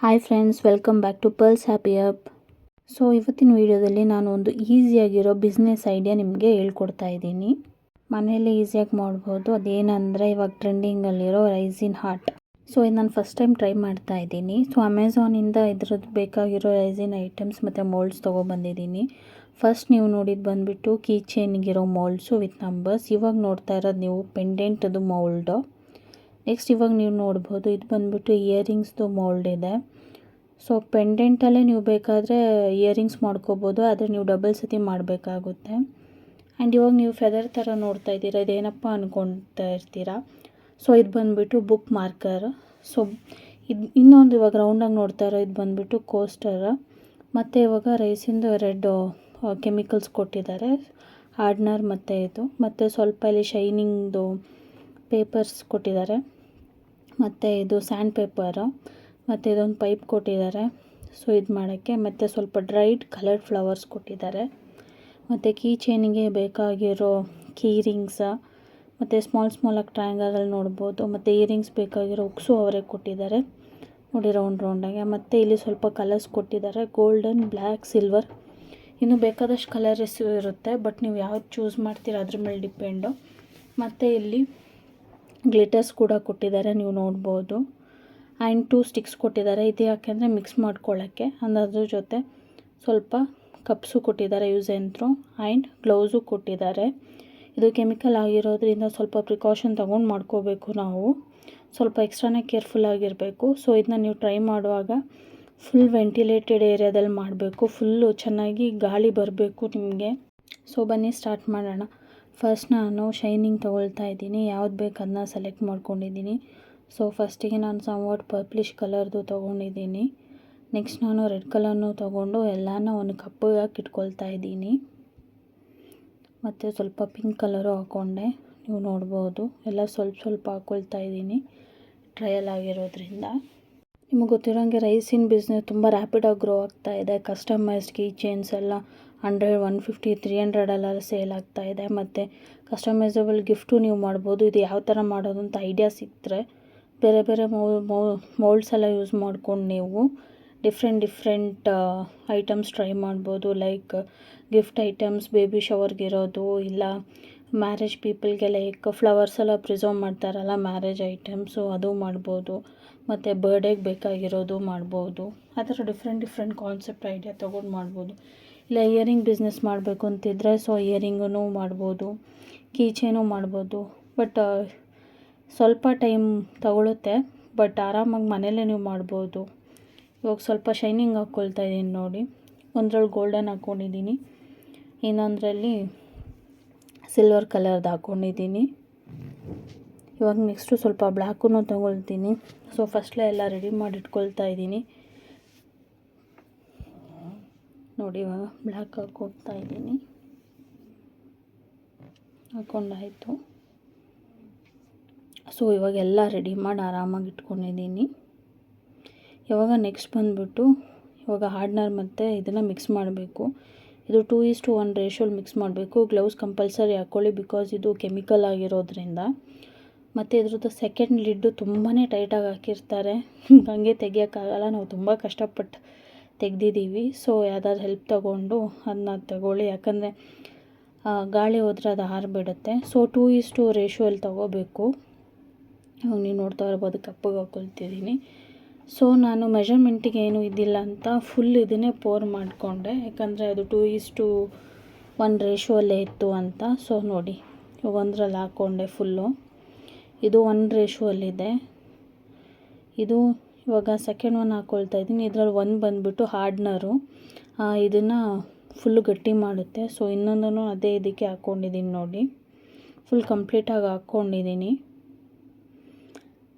Hi friends, welcome back to Pearls Happy Up. So ಇವತ್ತಿನ ವಿಡಿಯೋದಲ್ಲಿ ನಾನು ಒಂದು ಈಸಿಯಾಗಿರೋ ಬಿಸ್ನೆಸ್ ಐಡಿಯಾ ನಿಮಗೆ ಹೇಳ್ಕೊಡ್ತಾ ಇದ್ದೀನಿ. ಮನೆಯಲ್ಲೇ ಈಸಿಯಾಗಿ ಮಾಡ್ಬೋದು. ಅದೇನಂದರೆ ಇವಾಗ ಟ್ರೆಂಡಿಂಗಲ್ಲಿರೋ ರೈಸಿನ್ ಹಾರ್ಟ್. ಸೊ ಇದು ನಾನು ಫಸ್ಟ್ ಟೈಮ್ ಟ್ರೈ ಮಾಡ್ತಾ ಇದ್ದೀನಿ. ಸೊ ಅಮೆಝಾನಿಂದ ಇದ್ರದ್ದು ಬೇಕಾಗಿರೋ ರೈಸಿನ್ ಐಟಮ್ಸ್ ಮತ್ತು ಮೋಲ್ಡ್ಸ್ ತೊಗೊಬಂದಿದ್ದೀನಿ. ಫಸ್ಟ್ ನೀವು ನೋಡಿದ್ದು ಬಂದುಬಿಟ್ಟು ಕೀ ಚೈನಿಗಿರೋ ಮೋಲ್ಡ್ಸು ವಿತ್ ನಂಬರ್ಸ್. ಇವಾಗ ನೋಡ್ತಾ ಇರೋದು ನೀವು ಪೆಂಡೆಂಟದು ಮೋಲ್ಡು. ನೆಕ್ಸ್ಟ್ ಇವಾಗ ನೀವು ನೋಡ್ಬೋದು, ಇದು ಬಂದುಬಿಟ್ಟು ಇಯರಿಂಗ್ಸ್ದು ಮೋಲ್ಡ್ ಇದೆ. ಸೊ ಪೆಂಡೆಂಟಲ್ಲೇ ನೀವು ಬೇಕಾದರೆ ಇಯರಿಂಗ್ಸ್ ಮಾಡ್ಕೋಬೋದು, ಆದರೆ ನೀವು ಡಬಲ್ ಸತಿ ಮಾಡಬೇಕಾಗುತ್ತೆ. ಆ್ಯಂಡ್ ಇವಾಗ ನೀವು ಫೆದರ್ ಥರ ನೋಡ್ತಾ ಇದ್ದೀರಾ, ಇದೇನಪ್ಪ ಅಂದ್ಕೊಳ್ತಾ ಇರ್ತೀರಾ. ಸೊ ಇದು ಬಂದುಬಿಟ್ಟು ಬುಕ್ ಮಾರ್ಕರ್. ಸೊ ಇದು ಇನ್ನೊಂದು ಇವಾಗ ರೌಂಡಾಗಿ ನೋಡ್ತಾ ಇರೋ ಇದು ಬಂದುಬಿಟ್ಟು ಕೋಸ್ಟರ್. ಮತ್ತು ಇವಾಗ ರೈಸಿಂದು ಎರಡು ಕೆಮಿಕಲ್ಸ್ ಕೊಟ್ಟಿದ್ದಾರೆ, ಹಾರ್ಡ್ನರ್ ಮತ್ತು ಇದು. ಮತ್ತು ಸ್ವಲ್ಪ ಇಲ್ಲಿ ಶೈನಿಂಗ್ದು ಪೇಪರ್ಸ್ ಕೊಟ್ಟಿದ್ದಾರೆ. ಮತ್ತು ಇದು ಸ್ಯಾಂಡ್ ಪೇಪರು. ಮತ್ತು ಇದೊಂದು ಪೈಪ್ ಕೊಟ್ಟಿದ್ದಾರೆ ಸೊ ಇದು ಮಾಡೋಕ್ಕೆ. ಮತ್ತು ಸ್ವಲ್ಪ ಡ್ರೈಡ್ ಕಲರ್ಡ್ ಫ್ಲವರ್ಸ್ ಕೊಟ್ಟಿದ್ದಾರೆ. ಮತ್ತು ಕೀ ಚೈನಿಗೆ ಬೇಕಾಗಿರೋ ಕೀ ರಿಂಗ್ಸ ಮತ್ತು ಸ್ಮಾಲಾಗಿ ಟ್ರಯಾಂಗಲಲ್ಲಿ ನೋಡ್ಬೋದು. ಮತ್ತು ಇಯರಿಂಗ್ಸ್ ಬೇಕಾಗಿರೋ ಉಕ್ಸು ಅವರೇ ಕೊಟ್ಟಿದ್ದಾರೆ ನೋಡಿ, ರೌಂಡಾಗೆ. ಮತ್ತು ಇಲ್ಲಿ ಸ್ವಲ್ಪ ಕಲರ್ಸ್ ಕೊಟ್ಟಿದ್ದಾರೆ, ಗೋಲ್ಡನ್, ಬ್ಲ್ಯಾಕ್, ಸಿಲ್ವರ್. ಇನ್ನೂ ಬೇಕಾದಷ್ಟು ಕಲರ್ಸ್ ಇರುತ್ತೆ, ಬಟ್ ನೀವು ಯಾವ್ದು ಚೂಸ್ ಮಾಡ್ತೀರ ಅದ್ರ ಮೇಲೆ ಡಿಪೆಂಡು. ಮತ್ತು ಇಲ್ಲಿ ಗ್ಲಿಟರ್ಸ್ ಕೂಡ ಕೊಟ್ಟಿದ್ದಾರೆ, ನೀವು ನೋಡ್ಬೋದು. ಆ್ಯಂಡ್ 2 ಸ್ಟಿಕ್ಸ್ ಕೊಟ್ಟಿದ್ದಾರೆ. ಇದು ಯಾಕೆಂದರೆ ಮಿಕ್ಸ್ ಮಾಡ್ಕೊಳ್ಳೋಕ್ಕೆ. ಅದ್ರ ಜೊತೆ ಸ್ವಲ್ಪ ಕಪ್ಸು ಕೊಟ್ಟಿದ್ದಾರೆ, use and throw. And gloves ಕೊಟ್ಟಿದ್ದಾರೆ. ಇದು ಕೆಮಿಕಲ್ ಆಗಿರೋದ್ರಿಂದ ಸ್ವಲ್ಪ ಪ್ರಿಕಾಷನ್ ತೊಗೊಂಡು ಮಾಡ್ಕೋಬೇಕು ನಾವು. ಸ್ವಲ್ಪ ಎಕ್ಸ್ಟ್ರಾನೇ ಕೇರ್ಫುಲ್ಲಾಗಿರಬೇಕು. ಸೊ ಇದನ್ನ ನೀವು ಟ್ರೈ ಮಾಡುವಾಗ ಫುಲ್ ವೆಂಟಿಲೇಟೆಡ್ ಏರಿಯಾದಲ್ಲಿ ಮಾಡಬೇಕು. ಫುಲ್ಲು ಚೆನ್ನಾಗಿ ಗಾಳಿ ಬರಬೇಕು ನಿಮಗೆ. ಸೊ ಬನ್ನಿ ಸ್ಟಾರ್ಟ್ ಮಾಡೋಣ. ಫಸ್ಟ್ ನಾನು ಶೈನಿಂಗ್ ತೊಗೊಳ್ತಾ ಇದ್ದೀನಿ. ಯಾವ್ದು ಬೇಕು ಅದನ್ನ ಸೆಲೆಕ್ಟ್ ಮಾಡ್ಕೊಂಡಿದ್ದೀನಿ. ಸೊ ಫಸ್ಟಿಗೆ ನಾನು ಸಮ್ವಾಟ್ ಪರ್ಪ್ಲಿಷ್ ಕಲರ್ದು ತೊಗೊಂಡಿದ್ದೀನಿ. ನೆಕ್ಸ್ಟ್ ನಾನು ರೆಡ್ ಕಲರ್ನು ತೊಗೊಂಡು ಎಲ್ಲನೂ ಒಂದು ಕಪ್ಪಿಗೆ ಹಾಕಿ ಇಟ್ಕೊಳ್ತಾ ಇದ್ದೀನಿ. ಮತ್ತು ಸ್ವಲ್ಪ ಪಿಂಕ್ ಕಲರು ಹಾಕ್ಕೊಂಡೆ, ನೀವು ನೋಡ್ಬೋದು. ಎಲ್ಲ ಸ್ವಲ್ಪ ಹಾಕ್ಕೊಳ್ತಾ ಇದ್ದೀನಿ, ಟ್ರಯಲ್ ಆಗಿರೋದ್ರಿಂದ. ನಿಮಗೆ ಗೊತ್ತಿರೋಂಗೆ ರೈಸಿನ್ ಬಿಸ್ನೆಸ್ ತುಂಬ ರ್ಯಾಪಿಡಾಗಿ ಗ್ರೋ ಆಗ್ತಾ ಇದೆ. ಕಸ್ಟಮೈಸ್ಡ್ ಕೀ ಚೈನ್ಸ್ ಎಲ್ಲ 100, 150, 300 ಸೇಲ್ ಆಗ್ತಾ ಇದೆ. ಮತ್ತು ಕಸ್ಟಮೈಸಬಲ್ ಗಿಫ್ಟು ನೀವು ಮಾಡ್ಬೋದು. ಇದು ಯಾವ ಥರ ಮಾಡೋದು ಅಂತ ಐಡಿಯಾ ಸಿಕ್ಕಿದ್ರೆ ಬೇರೆ ಮೋಲ್ಡ್ಸ್ ಎಲ್ಲ ಯೂಸ್ ಮಾಡ್ಕೊಂಡು ನೀವು ಡಿಫ್ರೆಂಟ್ ಐಟಮ್ಸ್ ಟ್ರೈ ಮಾಡ್ಬೋದು. ಲೈಕ್ ಗಿಫ್ಟ್ ಐಟಮ್ಸ್, ಬೇಬಿ ಶವರ್ಗಿರೋದು, ಇಲ್ಲ ಮ್ಯಾರೇಜ್ ಪೀಪಲ್ಗೆ ಲೈಕ್ ಫ್ಲವರ್ಸ್ ಎಲ್ಲ ಪ್ರಿಸರ್ವ್ ಮಾಡ್ತಾರಲ್ಲ, ಮ್ಯಾರೇಜ್ ಐಟಮ್ಸು ಅದು ಮಾಡ್ಬೋದು. ಮತ್ತು ಬರ್ಡೇಗೆ ಬೇಕಾಗಿರೋದು ಮಾಡ್ಬೋದು. ಆ ಥರ ಡಿಫ್ರೆಂಟ್ ಕಾನ್ಸೆಪ್ಟ್ ಐಡಿಯಾ ತೊಗೊಂಡು ಮಾಡ್ಬೋದು. ಇಲ್ಲ ಇಯರಿಂಗ್ ಬಿಸ್ನೆಸ್ ಮಾಡಬೇಕು ಅಂತಿದ್ರೆ ಸೊ ಇಯರಿಂಗೂ ಮಾಡ್ಬೋದು, ಕೀ ಚೈನು ಮಾಡ್ಬೋದು. ಬಟ್ ಸ್ವಲ್ಪ ಟೈಮ್ ತಗೊಳುತ್ತೆ, ಬಟ್ ಆರಾಮಾಗಿ ಮನೆಯಲ್ಲೇ ನೀವು ಮಾಡ್ಬೋದು. ಇವಾಗ ಸ್ವಲ್ಪ ಶೈನಿಂಗ್ ಹಾಕ್ಕೊಳ್ತಾ ಇದ್ದೀನಿ ನೋಡಿ. ಒಂದ್ರಲ್ಲಿ ಗೋಲ್ಡನ್ ಹಾಕ್ಕೊಂಡಿದ್ದೀನಿ, ಇನ್ನೊಂದರಲ್ಲಿ ಸಿಲ್ವರ್ ಕಲರ್ದು ಹಾಕ್ಕೊಂಡಿದ್ದೀನಿ. ಇವಾಗ ನೆಕ್ಸ್ಟು ಸ್ವಲ್ಪ ಬ್ಲ್ಯಾಕೂ ತೊಗೊಳ್ತೀನಿ. ಸೊ ಫಸ್ಟ್ಲೇ ಎಲ್ಲ ರೆಡಿ ಮಾಡಿ ಇಟ್ಕೊಳ್ತಾ ಇದ್ದೀನಿ ನೋಡಿ. ಇವಾಗ ಬ್ಲ್ಯಾಕ್ ಹಾಕ್ಕೊಳ್ತಾ ಇದ್ದೀನಿ, ಹಾಕ್ಕೊಂಡಾಯಿತು. ಸೊ ಇವಾಗೆಲ್ಲ ರೆಡಿ ಮಾಡಿ ಆರಾಮಾಗಿ ಇಟ್ಕೊಂಡಿದ್ದೀನಿ. ಇವಾಗ ನೆಕ್ಸ್ಟ್ ಬಂದುಬಿಟ್ಟು ಇವಾಗ ಹಾರ್ಡ್ನರ್ ಮತ್ತು ಇದನ್ನು ಮಿಕ್ಸ್ ಮಾಡಬೇಕು. ಇದು 2:1 ರೇಷೋಲಿ ಮಿಕ್ಸ್ ಮಾಡಬೇಕು. ಗ್ಲೌಸ್ ಕಂಪಲ್ಸರಿ ಹಾಕ್ಕೊಳ್ಳಿ, ಬಿಕಾಸ್ ಇದು ಕೆಮಿಕಲ್ ಆಗಿರೋದ್ರಿಂದ. ಮತ್ತು ಇದ್ರದ್ದು ಸೆಕೆಂಡ್ ಲಿಡ್ಡು ತುಂಬಾ ಟೈಟಾಗಿ ಹಾಕಿರ್ತಾರೆ, ಹಂಗೆ ತೆಗಿಯೋಕ್ಕಾಗಲ್ಲ. ನಾವು ತುಂಬ ಕಷ್ಟಪಟ್ಟು ತೆಗ್ದಿದ್ದೀವಿ. ಸೊ ಯಾವ್ದಾದ್ರು ಹೆಲ್ಪ್ ತೊಗೊಂಡು ಅದನ್ನ ತಗೊಳ್ಳಿ, ಯಾಕಂದರೆ ಗಾಳಿ ಹೋದರೆ ಅದು ಹಾರಿಬಿಡುತ್ತೆ. ಸೊ 2:2 ರೇಷೋಲಿ ತೊಗೋಬೇಕು. ಇವಾಗ ನೀವು ನೋಡ್ತಾ ಇರ್ಬೋದು, ಕಪ್ಪಿಗೆ ಹಾಕ್ಕೊಳ್ತಿದ್ದೀನಿ. ಸೊ ನಾನು ಮೆಷರ್ಮೆಂಟಿಗೆ ಏನೂ ಇದ್ದಿಲ್ಲ ಅಂತ ಫುಲ್ ಇದನ್ನೇ ಪೋರ್ ಮಾಡಿಕೊಂಡೆ, ಯಾಕಂದರೆ ಅದು 2:1 ರೇಷೋಲ್ಲೇ ಇತ್ತು ಅಂತ. ಸೊ ನೋಡಿ, ಇವಾಗ ಒಂದರಲ್ಲಿ ಹಾಕ್ಕೊಂಡೆ ಫುಲ್ಲು. ಇದು 1 ರೇಷೋಲ್ಲಿದೆ. ಇದು ಇವಾಗ ಸೆಕೆಂಡ್ ಒನ್ ಹಾಕ್ಕೊಳ್ತಾ ಇದ್ದೀನಿ. ಇದರಲ್ಲಿ ಒಂದು ಬಂದುಬಿಟ್ಟು ಹಾರ್ಡ್ನರು, ಇದನ್ನು ಫುಲ್ಲು ಗಟ್ಟಿ ಮಾಡುತ್ತೆ. ಸೊ ಇನ್ನೊಂದನ್ನು ಅದೇ ಇದಕ್ಕೆ ಹಾಕ್ಕೊಂಡಿದ್ದೀನಿ ನೋಡಿ, ಫುಲ್ ಕಂಪ್ಲೀಟಾಗಿ ಹಾಕ್ಕೊಂಡಿದ್ದೀನಿ.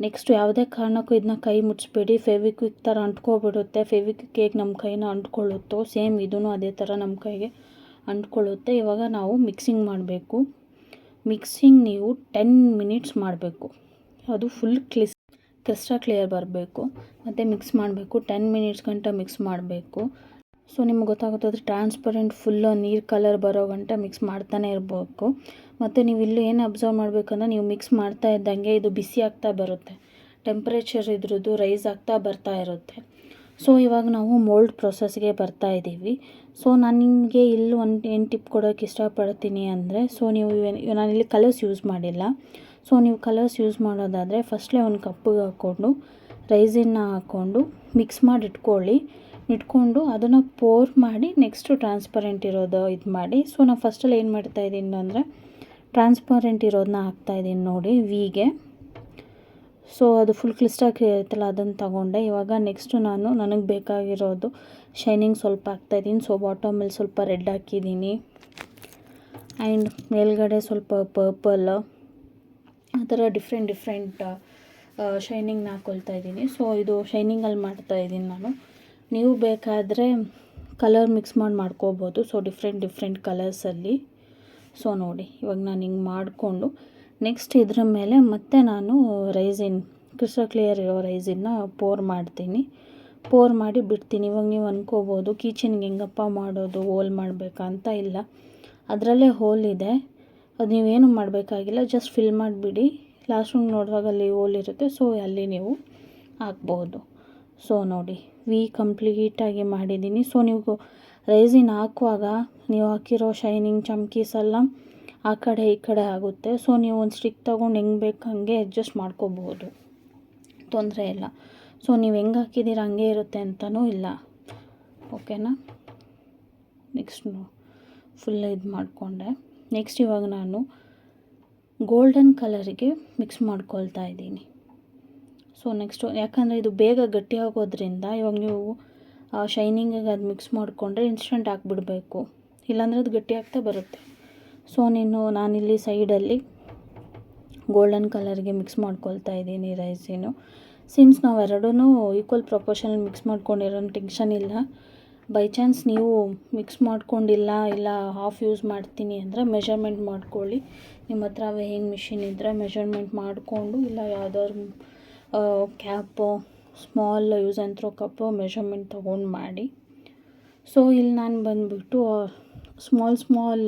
ನೆಕ್ಸ್ಟ್ ಯಾವುದೇ ಕಾರಣಕ್ಕೂ ಇದನ್ನ ಕೈ ಮುಚ್ಚಿಬೇಡಿ, ಫೆವಿಕ್ವಿಕ್ ಥರ ಅಂಟ್ಕೊಬಿಡುತ್ತೆ. ಫೆವಿಕ್ವಿಕ್ ಹೇಗೆ ನಮ್ಮ ಕೈನ ಅಂಟ್ಕೊಳ್ಳುತ್ತೋ ಸೇಮ್ ಇದೂ ಅದೇ ಥರ ನಮ್ಮ ಕೈಗೆ ಅಂಟ್ಕೊಳ್ಳುತ್ತೆ. ಇವಾಗ ನಾವು ಮಿಕ್ಸಿಂಗ್ ಮಾಡಬೇಕು. ಮಿಕ್ಸಿಂಗ್ ನೀವು 10 ಮಿನಿಟ್ಸ್ ಮಾಡಬೇಕು. ಅದು ಫುಲ್ ಕ್ರಿಸ್ಟಲ್ ಕ್ಲಿಯರ್ ಬರಬೇಕು. ಮತ್ತು ಮಿಕ್ಸ್ ಮಾಡಬೇಕು, 10 ಮಿನಿಟ್ಸ್ ಗಂಟ ಮಿಕ್ಸ್ ಮಾಡಬೇಕು. ಸೊ ನಿಮ್ಗೆ ಗೊತ್ತಾಗುತ್ತೆ, ಟ್ರಾನ್ಸ್ಪರೆಂಟ್ ಫುಲ್ಲು ನೀರು ಕಲರ್ ಬರೋ ಗಂಟ ಮಿಕ್ಸ್ ಮಾಡ್ತಾನೆ ಇರಬೇಕು. ಮತ್ತು ನೀವು ಇಲ್ಲಿ ಏನು ಅಬ್ಸರ್ವ್ ಮಾಡಬೇಕಂದ್ರೆ, ನೀವು ಮಿಕ್ಸ್ ಮಾಡ್ತಾ ಇದ್ದಂಗೆ ಇದು ಬಿಸಿ ಆಗ್ತಾ ಬರುತ್ತೆ. ಟೆಂಪ್ರೇಚರ್ ಇದ್ರದ್ದು ರೈಸ್ ಆಗ್ತಾ ಬರ್ತಾ ಇರುತ್ತೆ. ಸೊ ಇವಾಗ ನಾವು ಮೋಲ್ಡ್ ಪ್ರೊಸೆಸ್ಗೆ ಬರ್ತಾ ಇದ್ದೀವಿ. ಸೊ ನಾನು ನಿಮಗೆ ಇಲ್ಲಿ ಏನು ಟಿಪ್ ಕೊಡೋಕ್ಕೆ ಇಷ್ಟಪಡ್ತೀನಿ ಅಂದರೆ, ಸೊ ನೀವು ನಾನಿಲ್ಲಿ ಕಲರ್ಸ್ ಯೂಸ್ ಮಾಡಿಲ್ಲ. ಸೊ ನೀವು ಕಲರ್ಸ್ ಯೂಸ್ ಮಾಡೋದಾದರೆ ಫಸ್ಟ್ಲೇ ಒಂದು ಕಪ್ಪಿಗೆ ಹಾಕ್ಕೊಂಡು ರೈಸನ್ನ ಹಾಕ್ಕೊಂಡು ಮಿಕ್ಸ್ ಮಾಡಿ ಇಟ್ಕೊಂಡು ಅದನ್ನು ಪೋರ್ ಮಾಡಿ ನೆಕ್ಸ್ಟು ಟ್ರಾನ್ಸ್ಪರೆಂಟ್ ಇರೋದು ಇದು ಮಾಡಿ. ಸೊ ನಾನು ಫಸ್ಟಲ್ಲಿ ಏನು ಮಾಡ್ತಾಯಿದ್ದೀನಿ ಅಂದರೆ ಟ್ರಾನ್ಸ್ಪರೆಂಟ್ ಇರೋದನ್ನ ಹಾಕ್ತಾಯಿದ್ದೀನಿ ನೋಡಿ ವಿಗೆ. ಸೊ ಅದು ಫುಲ್ ಕ್ಲಿಸ್ಟಾಗಿ ಇರುತ್ತಲ್ಲ ಅದನ್ನು ತಗೊಂಡೆ. ಇವಾಗ ನೆಕ್ಸ್ಟು ನನಗೆ ಬೇಕಾಗಿರೋದು ಶೈನಿಂಗ್ ಸ್ವಲ್ಪ ಹಾಕ್ತಾಯಿದ್ದೀನಿ. ಸೊ ಬಾಟಮಲ್ಲಿ ಸ್ವಲ್ಪ ರೆಡ್ ಹಾಕಿದ್ದೀನಿ ಆ್ಯಂಡ್ ಮೇಲ್ಗಡೆ ಸ್ವಲ್ಪ ಪರ್ಪಲ್, ಆ ಥರ ಡಿಫ್ರೆಂಟ್ ಶೈನಿಂಗ್ನ ಹಾಕ್ಕೊಳ್ತಾ ಇದ್ದೀನಿ. ಸೊ ಇದು ಶೈನಿಂಗಲ್ಲಿ ಮಾಡ್ತಾಯಿದ್ದೀನಿ ನಾನು. ನೀವು ಬೇಕಾದರೆ ಕಲರ್ ಮಿಕ್ಸ್ ಮಾಡ್ಕೋಬೋದು. ಸೊ ಡಿಫ್ರೆಂಟ್ ಕಲರ್ಸಲ್ಲಿ. ಸೊ ನೋಡಿ ಇವಾಗ ನಾನು ಹಿಂಗೆ ಮಾಡಿಕೊಂಡು ನೆಕ್ಸ್ಟ್ ಇದ್ರ ಮೇಲೆ ಮತ್ತೆ ನಾನು ಕ್ರಿಸ್ಟಲ್ ಕ್ಲಿಯರ್ ಇರೋ ರೈಸಿನ್ನ ಪೋರ್ ಮಾಡಿ ಬಿಡ್ತೀನಿ. ಇವಾಗ ನೀವು ಅಂದ್ಕೋಬೋದು ಕಿಚನ್ಗೆ ಹೆಂಗಪ್ಪ ಮಾಡೋದು, ಹೋಲ್ ಮಾಡಬೇಕಾ ಅಂತ. ಇಲ್ಲ, ಅದರಲ್ಲೇ ಹೋಲ್ ಇದೆ, ಅದು ನೀವೇನು ಮಾಡಬೇಕಾಗಿಲ್ಲ, ಜಸ್ಟ್ ಫಿಲ್ ಮಾಡಿಬಿಡಿ. ಲಾಸ್ಟಿಗೆ ನೋಡುವಾಗ ಅಲ್ಲಿ ಹೋಲ್ ಇರುತ್ತೆ, ಸೊ ಅಲ್ಲಿ ನೀವು ಹಾಕ್ಬೋದು. ಸೊ ನೋಡಿ ಕಂಪ್ಲೀಟಾಗಿ ಮಾಡಿದ್ದೀನಿ. ಸೊ ನೀವು ರೈಸಿನ್ ಹಾಕುವಾಗ ನೀವು ಹಾಕಿರೋ ಶೈನಿಂಗ್ ಚಮ್ಕೀಸ್ ಎಲ್ಲ ಆ ಕಡೆ ಈ ಕಡೆ ಆಗುತ್ತೆ. ಸೊ ನೀವು ಒಂದು ಸ್ಟಿಕ್ ತೊಗೊಂಡು ಹೆಂಗೆ ಬೇಕು ಹಾಗೆ ಅಡ್ಜಸ್ಟ್ ಮಾಡ್ಕೋಬೋದು, ತೊಂದರೆ ಇಲ್ಲ. ಸೊ ನೀವು ಹೆಂಗೆ ಹಾಕಿದ್ದೀರ ಹಂಗೆ ಇರುತ್ತೆ ಅಂತಲೂ ಇಲ್ಲ, ಓಕೆನಾ. ನೆಕ್ಸ್ಟ್ ಫುಲ್ ಇದು ಮಾಡಿಕೊಂಡೆ. ನೆಕ್ಸ್ಟ್ ಇವಾಗ ನಾನು ಗೋಲ್ಡನ್ ಕಲರಿಗೆ ಮಿಕ್ಸ್ ಮಾಡ್ಕೊಳ್ತಾ ಇದ್ದೀನಿ. ಸೊ ನೆಕ್ಸ್ಟು ಯಾಕಂದರೆ ಇದು ಬೇಗ ಗಟ್ಟಿ ಆಗೋದ್ರಿಂದ ಇವಾಗ ನೀವು ಶೈನಿಂಗಿಗೆ ಅದು ಮಿಕ್ಸ್ ಮಾಡಿಕೊಂಡ್ರೆ ಇನ್ಸ್ಟೆಂಟ್ ಹಾಕ್ಬಿಡಬೇಕು, ಇಲ್ಲಾಂದರೆ ಅದು ಗಟ್ಟಿ ಆಗ್ತಾ ಬರುತ್ತೆ. ಸೊ ನಾನಿಲ್ಲಿ ಸೈಡಲ್ಲಿ ಗೋಲ್ಡನ್ ಕಲರ್ಗೆ ಮಿಕ್ಸ್ ಮಾಡ್ಕೊಳ್ತಾ ಇದ್ದೀನಿ ರೈಸಿನು. ಸಿನ್ಸ್ ನಾವು ಎರಡೂ ಈಕ್ವಲ್ ಪ್ರಪೋರ್ಷನಲ್ಲಿ ಮಿಕ್ಸ್ ಮಾಡ್ಕೊಂಡಿರೋ ಟೆನ್ಷನ್ ಇಲ್ಲ. ಬೈ ಚಾನ್ಸ್ ನೀವು ಮಿಕ್ಸ್ ಮಾಡ್ಕೊಂಡಿಲ್ಲ, ಇಲ್ಲ ಹಾಫ್ ಯೂಸ್ ಮಾಡ್ತೀನಿ ಅಂದರೆ ಮೆಷರ್ಮೆಂಟ್ ಮಾಡ್ಕೊಳ್ಳಿ. ನಿಮ್ಮ ಹತ್ರ ವೇಯಿಂಗ್ ಮಿಷಿನ್ ಇದ್ದರೆ ಮೆಷರ್ಮೆಂಟ್ ಮಾಡಿಕೊಂಡು, ಇಲ್ಲ ಯಾವುದಾದ್ರು cap, small use and throw cup measurement ತೊಗೊಂಡು ಮಾಡಿ. ಸೊ ಇಲ್ಲಿ ನಾನು ಬಂದುಬಿಟ್ಟು ಸ್ಮಾಲ್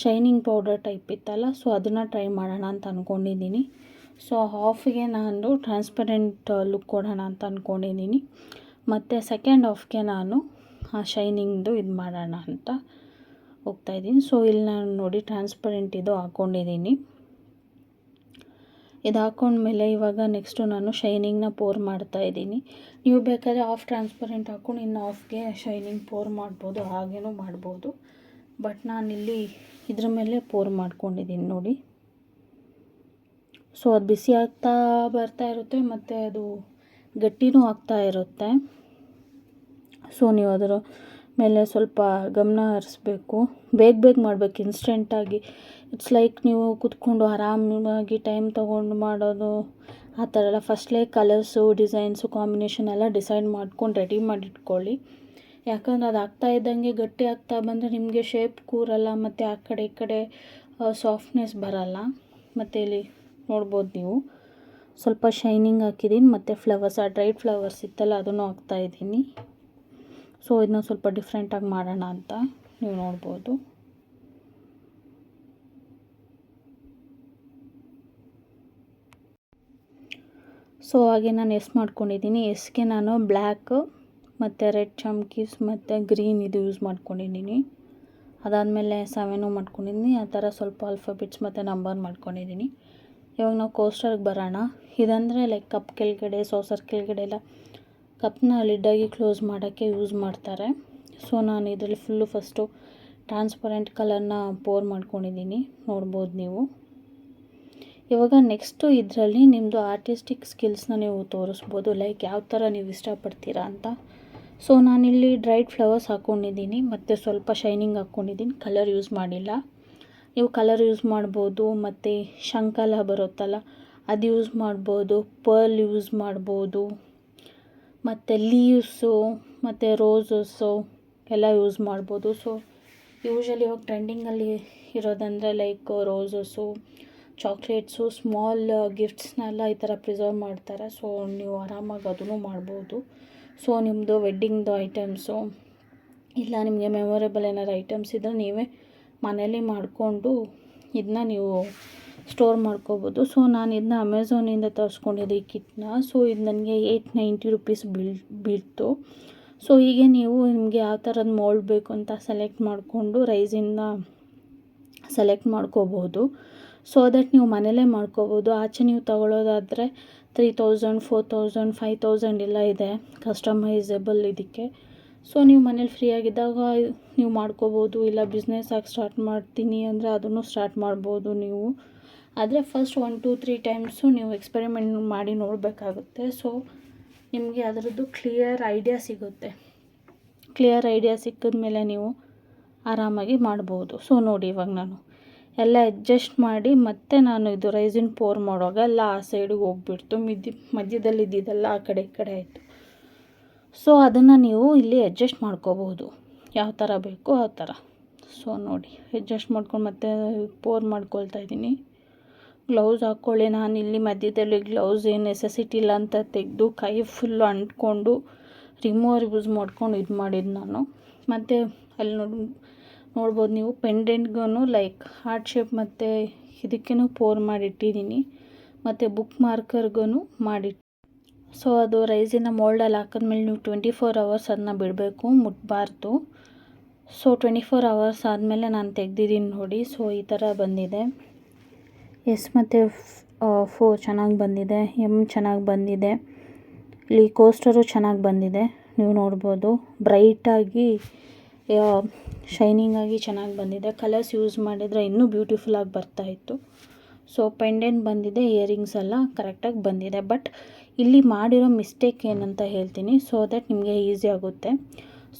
ಶೈನಿಂಗ್ ಪೌಡರ್ ಟೈಪ್ ಇತ್ತಲ್ಲ, ಸೊ ಅದನ್ನು ಟ್ರೈ ಮಾಡೋಣ ಅಂತ ಅಂದ್ಕೊಂಡಿದ್ದೀನಿ. ಸೊ ಹಾಫಿಗೆ ನಾನು ಟ್ರಾನ್ಸ್ಪರೆಂಟ್ ಲುಕ್ ಕೊಡೋಣ ಅಂತ ಅಂದ್ಕೊಂಡಿದ್ದೀನಿ, ಮತ್ತು ಸೆಕೆಂಡ್ ಹಾಫ್ಗೆ ನಾನು ಆ ಶೈನಿಂಗ್ದು ಇದು ಮಾಡೋಣ ಅಂತ ಹೋಗ್ತಾಯಿದ್ದೀನಿ. ಸೊ ಇಲ್ಲಿ ನಾನು ನೋಡಿ ಟ್ರಾನ್ಸ್ಪರೆಂಟ್ ಇದು ಹಾಕ್ಕೊಂಡಿದ್ದೀನಿ. ಇದು ಹಾಕ್ಕೊಂಡ್ಮೇಲೆ ಇವಾಗ ನೆಕ್ಸ್ಟು ನಾನು ಶೈನಿಂಗ್ನ ಪೋರ್ ಮಾಡ್ತಾಯಿದ್ದೀನಿ. ನೀವು ಬೇಕಾದರೆ ಹಾಫ್ ಟ್ರಾನ್ಸ್ಪರೆಂಟ್ ಹಾಕ್ಕೊಂಡು ಇನ್ನು ಹಾಫ್ಗೆ ಶೈನಿಂಗ್ ಪೋರ್ ಮಾಡ್ಬೋದು, ಹಾಗೇನೂ ಮಾಡ್ಬೋದು. ಬಟ್ ನಾನಿಲ್ಲಿ ಇದ್ರ ಮೇಲೆ ಪೋರ್ ಮಾಡ್ಕೊಂಡಿದ್ದೀನಿ ನೋಡಿ. ಸೊ ಅದು ಬಿಸಿ ಆಗ್ತಾ ಬರ್ತಾ ಇರುತ್ತೆ ಮತ್ತು ಅದು ಗಟ್ಟಿನೂ ಆಗ್ತಾ ಇರುತ್ತೆ. ಸೊ ನೀವು ಅದರ ಮೇಲೆ ಸ್ವಲ್ಪ ಗಮನ ಹರಿಸ್ಬೇಕು. ಬೇಗ ಮಾಡಬೇಕು, ಇನ್ಸ್ಟೆಂಟಾಗಿ. ಇಟ್ಸ್ ಲೈಕ್ ನೀವು ಕೂತ್ಕೊಂಡು ಆರಾಮಾಗಿ ಟೈಮ್ ತೊಗೊಂಡು ಮಾಡೋದು ಆ ಥರ ಎಲ್ಲ. ಫಸ್ಟ್ಲೇ ಕಲರ್ಸು, ಡಿಸೈನ್ಸು, ಕಾಂಬಿನೇಷನ್ ಎಲ್ಲ ಡಿಸೈಡ್ ಮಾಡ್ಕೊಂಡು ರೆಡಿ ಮಾಡಿಟ್ಕೊಳ್ಳಿ. ಯಾಕಂದರೆ ಅದು ಆಗ್ತಾ ಇದ್ದಂಗೆ ಗಟ್ಟಿ ಆಗ್ತಾ ಬಂದರೆ ನಿಮಗೆ ಶೇಪ್ ಕೂರಲ್ಲ, ಮತ್ತು ಆ ಕಡೆ ಈ ಕಡೆ ಸಾಫ್ಟ್ನೆಸ್ ಬರಲ್ಲ. ಮತ್ತು ಇಲ್ಲಿ ನೋಡ್ಬೋದು ನೀವು ಸ್ವಲ್ಪ ಶೈನಿಂಗ್ ಹಾಕಿದ್ದೀನಿ, ಮತ್ತು ಫ್ಲವರ್ಸ್, ಆ ಡ್ರೈಡ್ ಫ್ಲವರ್ಸ್ ಇತ್ತಲ್ಲ ಅದನ್ನು ಹಾಕ್ತಾಯಿದ್ದೀನಿ. ಸೊ ಇದನ್ನ ಸ್ವಲ್ಪ ಡಿಫ್ರೆಂಟಾಗಿ ಮಾಡೋಣ ಅಂತ ನೀವು ನೋಡ್ಬೋದು. ಸೊ ಹಾಗೆ ನಾನು ಮಾಡ್ಕೊಂಡಿದ್ದೀನಿ. ಎಸ್ಗೆ ನಾನು ಬ್ಲ್ಯಾಕ್ ಮತ್ತು ರೆಡ್ ಚಮ್ಕೀಸ್ ಮತ್ತು ಗ್ರೀನ್ ಇದು ಯೂಸ್ ಮಾಡ್ಕೊಂಡಿದ್ದೀನಿ. ಅದಾದಮೇಲೆ 7 ಮಾಡ್ಕೊಂಡಿದ್ದೀನಿ. ಆ ಥರ ಸ್ವಲ್ಪ ಆಲ್ಫಾಬೆಟ್ಸ್ ಮತ್ತು ನಂಬರ್ ಮಾಡ್ಕೊಂಡಿದ್ದೀನಿ. ಇವಾಗ ನಾವು ಕೋಸ್ಟರ್ಗೆ ಬರೋಣ. ಇದಂದರೆ ಲೈಕ್ ಕಪ್ ಕೆಳಗಡೆ, ಸಾಸರ್ ಕೆಳಗಡೆ ಎಲ್ಲ ಕಪ್ನ ಲಿಡ್ಡಾಗಿ ಕ್ಲೋಸ್ ಮಾಡೋಕ್ಕೆ ಯೂಸ್ ಮಾಡ್ತಾರೆ. ಸೊ ನಾನು ಇದರಲ್ಲಿ ಫುಲ್ಲು ಫಸ್ಟು ಟ್ರಾನ್ಸ್ಪರೆಂಟ್ ಕಲರ್ನ ಪೋರ್ ಮಾಡ್ಕೊಂಡಿದ್ದೀನಿ, ನೋಡ್ಬೋದು ನೀವು. ಇವಾಗ ನೆಕ್ಸ್ಟು ಇದರಲ್ಲಿ ನಿಮ್ಮದು ಆರ್ಟಿಸ್ಟಿಕ್ ಸ್ಕಿಲ್ಸ್ನ ನೀವು ತೋರಿಸ್ಬೋದು, ಲೈಕ್ ಯಾವ ಥರ ನೀವು ಇಷ್ಟಪಡ್ತೀರಾ ಅಂತ. ಸೊ ನಾನಿಲ್ಲಿ ಡ್ರೈಡ್ ಫ್ಲವರ್ಸ್ ಹಾಕ್ಕೊಂಡಿದ್ದೀನಿ ಮತ್ತು ಸ್ವಲ್ಪ ಶೈನಿಂಗ್ ಹಾಕ್ಕೊಂಡಿದ್ದೀನಿ, ಕಲರ್ ಯೂಸ್ ಮಾಡಿಲ್ಲ. ನೀವು ಕಲರ್ ಯೂಸ್ ಮಾಡ್ಬೋದು, ಮತ್ತು ಶಂಕಲ ಬರುತ್ತಲ್ಲ ಅದು ಯೂಸ್ ಮಾಡ್ಬೋದು, ಪರ್ಲ್ ಯೂಸ್ ಮಾಡ್ಬೋದು, ಮತ್ತು ಲೀವ್ಸು ಮತ್ತು ರೋಸಸ್ಸು ಎಲ್ಲ ಯೂಸ್ ಮಾಡ್ಬೋದು. ಸೊ ಯೂಶಲಿ ಇವಾಗ ಟ್ರೆಂಡಿಂಗಲ್ಲಿ ಇರೋದಂದರೆ ಲೈಕ್ ರೋಸಸ್ಸು, ಚಾಕ್ಲೇಟ್ಸು, ಸ್ಮಾಲ್ ಗಿಫ್ಟ್ಸ್ನೆಲ್ಲ ಈ ಥರ ಪ್ರಿಸರ್ವ್ ಮಾಡ್ತಾರೆ. ಸೊ ನೀವು ಆರಾಮಾಗಿ ಅದನ್ನು ಮಾಡ್ಬೋದು. ಸೊ ನಿಮ್ಮದು ವೆಡ್ಡಿಂಗ್ದು ಐಟಮ್ಸು, ಇಲ್ಲ ನಿಮಗೆ ಮೆಮೊರೇಬಲ್ ಏನಾರು ಐಟಮ್ಸ್ ಇದ್ದರೆ ನೀವೇ ಮನೇಲಿ ಮಾಡಿಕೊಂಡು ಇದನ್ನ ನೀವು ಸ್ಟೋರ್ ಮಾಡ್ಕೋಬೋದು. ಸೊ ನಾನು ಇದನ್ನ ಅಮೆಝಾನಿಂದ ತರಿಸ್ಕೊಂಡಿದ್ದೆ ಈ ಕಿಟ್ನ. ಸೊ ಇದು ನನಗೆ 890 ರುಪೀಸ್ ಬೀಳ್ತು. ಸೊ ಹೀಗೆ ನೀವು ನಿಮಗೆ ಯಾವ ಥರದ ಮೋಲ್ಡ್ ಬೇಕು ಅಂತ ಸೆಲೆಕ್ಟ್ ಮಾಡಿಕೊಂಡು ರೈಸಿಂದ ಸೆಲೆಕ್ಟ್ ಮಾಡ್ಕೋಬೋದು. ಸೊ ದಟ್ ನೀವು ಮನೇಲೇ ಮಾಡ್ಕೋಬೋದು. ಆಚೆ ನೀವು ತಗೊಳ್ಳೋದಾದರೆ 3000 4000 5000 ಎಲ್ಲ ಇದೆ ಕಸ್ಟಮೈಸೇಬಲ್ ಇದಕ್ಕೆ. ಸೊ ನೀವು ಮನೇಲಿ ಫ್ರೀಯಾಗಿದ್ದಾಗ ನೀವು ಮಾಡ್ಕೋಬೋದು. ಇಲ್ಲ ಬಿಸ್ನೆಸ್ ಆಗಿ ಸ್ಟಾರ್ಟ್ ಮಾಡ್ತೀನಿ ಅಂದರೆ ಅದನ್ನು ಸ್ಟಾರ್ಟ್ ಮಾಡ್ಬೋದು ನೀವು. ಆದರೆ ಫಸ್ಟ್ 1 2 3 ಟೈಮ್ಸು ನೀವು ಎಕ್ಸ್ಪೆರಿಮೆಂಟ್ ಮಾಡಿ ನೋಡಬೇಕಾಗುತ್ತೆ. ಸೊ ನಿಮಗೆ ಅದರದ್ದು ಕ್ಲಿಯರ್ ಐಡಿಯಾ ಸಿಗುತ್ತೆ. ಕ್ಲಿಯರ್ ಐಡಿಯಾ ಸಿಕ್ಕಿದ್ಮೇಲೆ ನೀವು ಆರಾಮಾಗಿ ಮಾಡ್ಬೋದು. ಸೊ ನೋಡಿ, ಇವಾಗ ನಾನು ಎಲ್ಲ ಅಡ್ಜಸ್ಟ್ ಮಾಡಿ ಮತ್ತೆ ನಾನು ಇದು ರೈಸಿನ್ ಪೋರ್ ಮಾಡುವಾಗ ಎಲ್ಲ ಆ ಸೈಡಿಗೆ ಹೋಗ್ಬಿಡ್ತು. ಮಧ್ಯದಲ್ಲಿ ಇದ್ದಿದ್ದೆಲ್ಲ ಆ ಕಡೆ ಈ ಕಡೆ ಆಯಿತು. ಸೊ ಅದನ್ನು ನೀವು ಇಲ್ಲಿ ಅಡ್ಜಸ್ಟ್ ಮಾಡ್ಕೋಬೋದು ಯಾವ ಥರ ಬೇಕೋ ಆ ಥರ. ಸೊ ನೋಡಿ, ಅಡ್ಜಸ್ಟ್ ಮಾಡ್ಕೊಂಡು ಮತ್ತೆ ಪೋರ್ ಮಾಡ್ಕೊಳ್ತಾ ಇದ್ದೀನಿ. ಗ್ಲೌಸ್ ಹಾಕ್ಕೊಳ್ಳಿ. ನಾನು ಇಲ್ಲಿ ಮಧ್ಯದಲ್ಲಿ ಗ್ಲೌಸ್ ಏನು ನೆಸೆಸಿಟಿ ಇಲ್ಲ ಅಂತ ತೆಗೆದು ಕೈ ಫುಲ್ಲು ಅಂಟ್ಕೊಂಡು ರಿಮೂವರ್ ಯೂಸ್ ಮಾಡ್ಕೊಂಡು ಇದು ಮಾಡಿದ್ದು ನಾನು. ಮತ್ತು ಅಲ್ಲಿ ನೋಡ್ಬೋದು ನೀವು ಪೆಂಡೆಂಟ್ಗೂ ಲೈಕ್ ಹಾರ್ಟ್ ಶೇಪ್ ಮತ್ತು ಇದಕ್ಕೇನು ಪೋರ್ ಮಾಡಿಟ್ಟಿದ್ದೀನಿ. ಮತ್ತು ಬುಕ್ ಮಾರ್ಕರ್ಗೂ ಮಾಡಿಟ್ಟು. ಸೊ ಅದು ರೈಸಿನ ಮೋಲ್ಡಲ್ಲಿ ಹಾಕಿದ್ಮೇಲೆ ನೀವು 24 hours ಅದನ್ನ ಬಿಡಬೇಕು, ಮುಟ್ಬಾರ್ದು. ಸೊ 24 hours ಆದಮೇಲೆ ನಾನು ತೆಗ್ದಿದ್ದೀನಿ ನೋಡಿ. ಸೊ ಈ ಥರ ಬಂದಿದೆ. ಎಸ್ ಮತ್ತು 4 ಚೆನ್ನಾಗಿ ಬಂದಿದೆ. ಎಮ್ ಚೆನ್ನಾಗಿ ಬಂದಿದೆ. ಇಲ್ಲಿ ಕೋಸ್ಟರು ಚೆನ್ನಾಗಿ ಬಂದಿದೆ. ನೀವು ನೋಡ್ಬೋದು ಬ್ರೈಟಾಗಿ ಶೈನಿಂಗಾಗಿ ಚೆನ್ನಾಗಿ ಬಂದಿದೆ. ಕಲರ್ಸ್ ಯೂಸ್ ಮಾಡಿದರೆ ಇನ್ನೂ ಬ್ಯೂಟಿಫುಲ್ಲಾಗಿ ಬರ್ತಾಯಿತ್ತು. ಸೊ ಪೆಂಡೆಂಟ್ ಬಂದಿದೆ, ಇಯರಿಂಗ್ಸ್ ಎಲ್ಲ ಕರೆಕ್ಟಾಗಿ ಬಂದಿದೆ. ಬಟ್ ಇಲ್ಲಿ ಮಾಡಿರೋ ಮಿಸ್ಟೇಕ್ ಏನಂತ ಹೇಳ್ತೀನಿ, ಸೊ ದಟ್ ನಿಮಗೆ ಈಸಿ ಆಗುತ್ತೆ.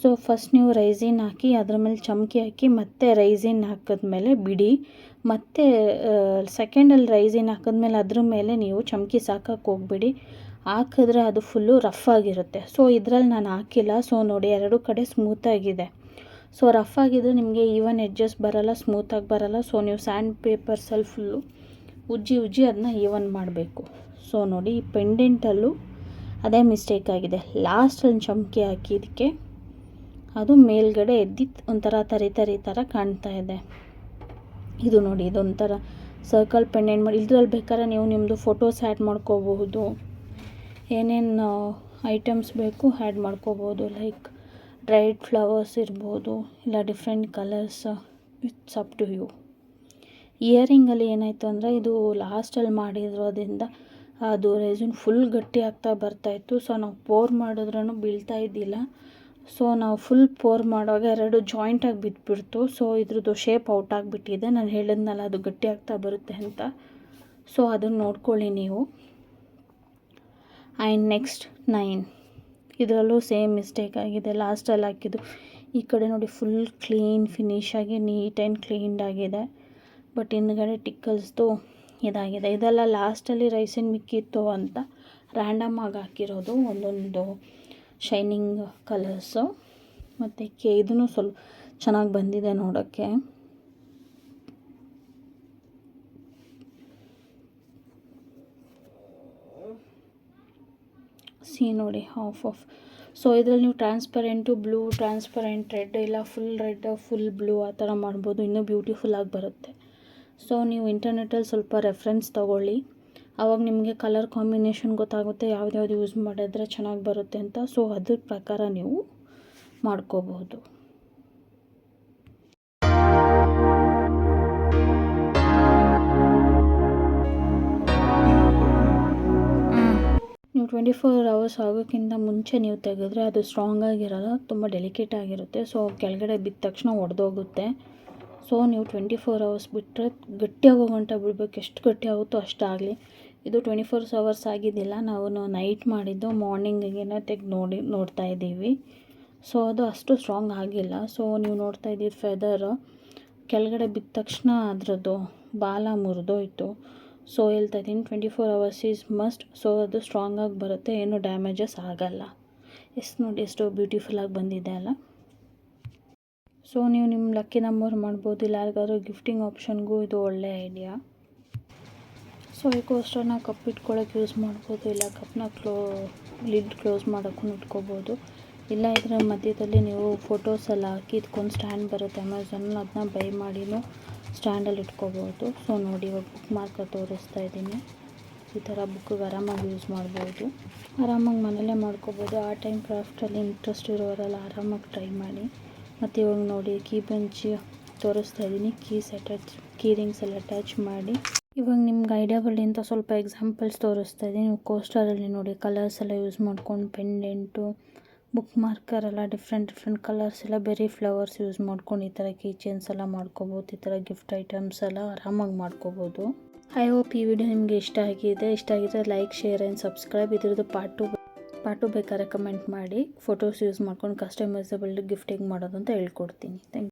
ಸೊ ಫಸ್ಟ್ ನೀವು ರೈಸಿನ್ ಹಾಕಿ ಅದ್ರ ಮೇಲೆ ಚಮಕಿ ಹಾಕಿ ಮತ್ತೆ ರೈಸಿನ್ ಹಾಕಿದ್ಮೇಲೆ ಬಿಡಿ. ಮತ್ತು ಸೆಕೆಂಡಲ್ಲಿ ರೈಸಿನ್ ಹಾಕಿದ್ಮೇಲೆ ಅದ್ರ ಮೇಲೆ ನೀವು ಚಮಕಿ ಸಾಕಕ್ಕೆ ಹೋಗ್ಬಿಡಿ. ಹಾಕಿದ್ರೆ ಅದು ಫುಲ್ಲು ರಫ್ ಆಗಿರುತ್ತೆ. ಸೊ ಇದರಲ್ಲಿ ನಾನು ಹಾಕಿಲ್ಲ. ಸೊ ನೋಡಿ, ಎರಡೂ ಕಡೆ ಸ್ಮೂತಾಗಿದೆ. ಸೊ ರಫ್ ಆಗಿದ್ರೆ ನಿಮಗೆ ಈವನ್ ಎಡ್ಜಸ್ ಬರೋಲ್ಲ, ಸ್ಮೂತಾಗಿ ಬರೋಲ್ಲ. ಸೊ ನೀವು ಸ್ಯಾಂಡ್ ಪೇಪರ್ಸಲ್ಲಿ ಫುಲ್ಲು ಉಜ್ಜಿ ಅದನ್ನ ಈವನ್ ಮಾಡಬೇಕು. ಸೊ ನೋಡಿ, ಈ ಪೆಂಡೆಂಟಲ್ಲೂ ಅದೇ ಮಿಸ್ಟೇಕ್ ಆಗಿದೆ. ಲಾಸ್ಟಲ್ಲಿ ಚಮಕಿ ಹಾಕಿದ್ದಕ್ಕೆ ಅದು ಮೇಲ್ಗಡೆ ಎದ್ದಿತ್ತು ಒಂಥರ ತರಿ ಥರ ಕಾಣ್ತಾ ಇದೆ. ಇದು ನೋಡಿ, ಇದೊಂಥರ ಸರ್ಕಲ್ ಪೆಂಡೆಂಟ್ ಮಾಡಿ. ಇದ್ರಲ್ಲಿ ಬೇಕಾದ್ರೆ ನೀವು ನಿಮ್ಮದು ಫೋಟೋಸ್ ಆ್ಯಡ್ ಮಾಡ್ಕೋಬಹುದು. ಏನೇನು ಐಟಮ್ಸ್ ಬೇಕು ಆ್ಯಡ್ ಮಾಡ್ಕೋಬೋದು. ಲೈಕ್ ಡ್ರೈಡ್ ಫ್ಲವರ್ಸ್ ಇರ್ಬೋದು, ಇಲ್ಲ different colours. It's up to you. ಇಯರಿಂಗಲ್ಲಿ ಏನಾಯಿತು ಅಂದರೆ ಇದು ಲಾಸ್ಟಲ್ಲಿ ಮಾಡಿರೋದ್ರಿಂದ ಅದು ರೆಸಿನ್ ಫುಲ್ ಗಟ್ಟಿ ಆಗ್ತಾ ಬರ್ತಾಯಿತ್ತು. ಸೊ ನಾವು ಪೋರ್ ಮಾಡಿದ್ರೂ ಬೀಳ್ತಾ ಇದ್ದಿಲ್ಲ. ಸೊ ನಾವು ಫುಲ್ ಪೋರ್ ಮಾಡುವಾಗ ಎರಡು ಜಾಯಿಂಟಾಗಿ ಬಿದ್ದುಬಿಡ್ತು. ಸೊ ಇದ್ರದ್ದು ಶೇಪ್ ಔಟ್ ಆಗಿಬಿಟ್ಟಿದೆ. ನಾನು ಹೇಳಿದ್ನಲ್ಲ ಅದು ಗಟ್ಟಿ ಆಗ್ತಾ ಬರುತ್ತೆ ಅಂತ. ಸೊ ಅದನ್ನು ನೋಡ್ಕೊಳ್ಳಿ ನೀವು. ಆ್ಯಂಡ್ ನೆಕ್ಸ್ಟ್ 9 ಇದರಲ್ಲೂ ಸೇಮ್ ಮಿಸ್ಟೇಕ್ ಆಗಿದೆ. ಲಾಸ್ಟಲ್ಲಿ ಹಾಕಿದ್ದು ಈ ಕಡೆ ನೋಡಿ ಫುಲ್ ಕ್ಲೀನ್ ಫಿನಿಶ್ ಆಗಿ ನೀಟ್ ಆ್ಯಂಡ್ ಕ್ಲೀನ್ಡ್ ಆಗಿದೆ. ಬಟ್ ಹಿಂದ್ಗಡೆ ಟಿಕ್ಕಲ್ಸ್ದು ಇದಾಗಿದೆ. ಇದೆಲ್ಲ ಲಾಸ್ಟಲ್ಲಿ ರೈಸಿನ್ ಮಿಕ್ಕಿತ್ತು ಅಂತ ರ್ಯಾಂಡಮ್ ಆಗಿ ಹಾಕಿರೋದು ಒಂದೊಂದು ಶೈನಿಂಗ್ ಕಲರ್ಸು. ಮತ್ತು ಇದನ್ನು ಸ್ವಲ್ಪ ಚೆನ್ನಾಗಿ ಬಂದಿದೆ ನೋಡೋಕ್ಕೆ. ಸಿ ನೋಡಿ, ಆಫ್. ಸೊ ಇದರಲ್ಲಿ ನೀವು ಟ್ರಾನ್ಸ್ಪರೆಂಟು ಬ್ಲೂ, ಟ್ರಾನ್ಸ್ಪರೆಂಟ್ ರೆಡ್, ಇಲ್ಲ ಫುಲ್ ರೆಡ್ ಫುಲ್ ಬ್ಲೂ ಆ ಥರ ಮಾಡ್ಬೋದು. ಇನ್ನೂ ಬ್ಯೂಟಿಫುಲ್ಲಾಗಿ ಬರುತ್ತೆ. ಸೊ ನೀವು ಇಂಟರ್ನೆಟ್ಟಲ್ಲಿ ಸ್ವಲ್ಪ ರೆಫರೆನ್ಸ್ ತೊಗೊಳ್ಳಿ. ಆವಾಗ ನಿಮಗೆ ಕಲರ್ ಕಾಂಬಿನೇಷನ್ ಗೊತ್ತಾಗುತ್ತೆ, ಯಾವ್ದ್ಯಾವ್ದು ಯೂಸ್ ಮಾಡಿದ್ರೆ ಚೆನ್ನಾಗಿ ಬರುತ್ತೆ ಅಂತ. ಸೊ ಅದ್ರ ಪ್ರಕಾರ ನೀವು ಮಾಡ್ಕೋಬಹುದು. ನೀವು 24 hours ಆಗೋಕ್ಕಿಂತ ಮುಂಚೆ ನೀವು ತೆಗೆದ್ರೆ ಅದು ಸ್ಟ್ರಾಂಗ್ ಆಗಿರಲ್ಲ, ತುಂಬ ಡೆಲಿಕೇಟ್ ಆಗಿರುತ್ತೆ. ಸೊ ಕೆಳಗಡೆ ಬಿದ್ದ ತಕ್ಷಣ ಒಡೆದೋಗುತ್ತೆ. ಸೊ ನೀವು 24 hours ಬಿಟ್ಟರೆ ಗಟ್ಟಿಯಾಗೋ ಗಂಟ ಬಿಡಬೇಕು. ಎಷ್ಟು ಗಟ್ಟಿ ಆಗುತ್ತೋ ಅಷ್ಟಾಗಲಿ. ಇದು 24 hours ಆಗಿದ್ದಿಲ್ಲ, ನಾವು ನೈಟ್ ಮಾಡಿದ್ದು, ಮಾರ್ನಿಂಗಿಗೆ ತೆಗೆದು ನೋಡ್ತಾ ಇದ್ದೀವಿ. ಸೊ ಅದು ಅಷ್ಟು ಸ್ಟ್ರಾಂಗ್ ಆಗಿಲ್ಲ. ಸೊ ನೀವು ನೋಡ್ತಾ ಇದ್ದೀರಿ ಫೆದರ್ ಕೆಳಗಡೆ ಬಿದ್ದ ತಕ್ಷಣ ಅದರದ್ದು ಬಾಲ ಮುರಿದೋಯ್ತು. ಸೊ ಹೇಳ್ತಾ ಇದ್ದೀನಿ 24 hours ಈಸ್ ಮಸ್ಟ್. ಸೊ ಅದು ಸ್ಟ್ರಾಂಗಾಗಿ ಬರುತ್ತೆ, ಏನು ಡ್ಯಾಮೇಜಸ್ ಆಗಲ್ಲ. ನೋಡಿ ಎಷ್ಟು ಬ್ಯೂಟಿಫುಲ್ಲಾಗಿ ಬಂದಿದೆ ಅಲ್ಲ. ಸೊ ನೀವು ನಿಮ್ಮ ಲಕ್ಕಿ ನಂಬರ್ ಮಾಡ್ಬೋದು, ಇಲ್ಲ ಯಾರಿಗಾದ್ರೂ ಗಿಫ್ಟಿಂಗ್ ಆಪ್ಷನ್ಗೂ ಇದು ಒಳ್ಳೆ ಐಡಿಯಾ. ಸೊ ಈ ಕೋಸ್ಟರ್ನ ಕಪ್ ಇಟ್ಕೊಳ್ಳೋಕೆ ಯೂಸ್ ಮಾಡ್ಬೋದು, ಇಲ್ಲ ಕಪ್ನ ಲಿಡ್ ಕ್ಲೋಸ್ ಮಾಡೋಕ್ಕೂ ಇಟ್ಕೋಬೋದು. ಇಲ್ಲ ಇದರ ಮಧ್ಯದಲ್ಲಿ ನೀವು ಫೋಟೋಸ್ ಎಲ್ಲ ಹಾಕಿ ಇದಕ್ಕೊಂದು ಸ್ಟ್ಯಾಂಡ್ ಬರುತ್ತೆ ಅಮೆಝಾನಲ್ಲಿ, ಅದನ್ನ ಬೈ ಮಾಡಿನೂ ಸ್ಟ್ಯಾಂಡಲ್ಲಿ ಇಟ್ಕೋಬೋದು. ಸೊ ನೋಡಿ ಇವಾಗ ಬುಕ್ ಮಾರ್ಕರ್ ತೋರಿಸ್ತಾ ಇದ್ದೀನಿ. ಈ ಥರ ಬುಕ್ಕಿಗೆ ಆರಾಮಾಗಿ ಯೂಸ್ ಮಾಡ್ಬೋದು, ಆರಾಮಾಗಿ ಮನೇಲೇ ಮಾಡ್ಕೋಬೋದು. ಆರ್ಟ್ ಆ್ಯಂಡ್ ಕ್ರಾಫ್ಟಲ್ಲಿ ಇಂಟ್ರೆಸ್ಟ್ ಇರೋರೆಲ್ಲ ಆರಾಮಾಗಿ ಟ್ರೈ ಮಾಡಿ. ಮತ್ತು ಇವಾಗ ನೋಡಿ ಕೀ ಬೆಂಚ್ ತೋರಿಸ್ತಾ ಇದ್ದೀನಿ, ಕೀ ರಿಂಗ್ಸ್ ಎಲ್ಲ ಅಟ್ಯಾಚ್ ಮಾಡಿ. ಇವಾಗ ನಿಮ್ಗೆ ಐಡಿಯಾ ಬರಲಿ ಅಂತ ಸ್ವಲ್ಪ ಎಕ್ಸಾಂಪಲ್ಸ್ ತೋರಿಸ್ತಾ ಇದ್ದೀನಿ. ನೀವು ಕೋಸ್ಟರಲ್ಲಿ ನೋಡಿ ಕಲರ್ಸ್ ಎಲ್ಲ ಯೂಸ್ ಮಾಡ್ಕೊಂಡು ಪೆಂಡೆಂಟು, ಬುಕ್ ಮಾರ್ಕರ್ ಎಲ್ಲ ಡಿಫ್ರೆಂಟ್ ಕಲರ್ಸ್ ಎಲ್ಲ ಬೆರಿ ಫ್ಲವರ್ಸ್ ಯೂಸ್ ಮಾಡ್ಕೊಂಡು ಈ ಥರ ಕೀ ಚೈನ್ಸ್ ಎಲ್ಲ ಮಾಡ್ಕೋಬೋದು. ಈ ಥರ ಗಿಫ್ಟ್ ಐಟಮ್ಸ್ ಎಲ್ಲ ಆರಾಮಾಗಿ ಮಾಡ್ಕೋಬೋದು. ಐ ಹೋಪ್ ಈ ವಿಡಿಯೋ ನಿಮಗೆ ಇಷ್ಟ ಆಗಿದ್ರೆ ಲೈಕ್, ಶೇರ್ ಆ್ಯಂಡ್ ಸಬ್ಸ್ಕ್ರೈಬ್. ಇದ್ರದ್ದು ಪಾರ್ಟ್ ಟು ಬೇಕಾದ್ರೆ ಕಮೆಂಟ್ ಮಾಡಿ. ಫೋಟೋಸ್ ಯೂಸ್ ಮಾಡ್ಕೊಂಡು ಕಸ್ಟಮೈಸಬಲ್ ಗಿಫ್ಟ್ ಹೇಗೆ ಮಾಡೋದು ಅಂತ ಹೇಳ್ಕೊಡ್ತೀನಿ. Thank you.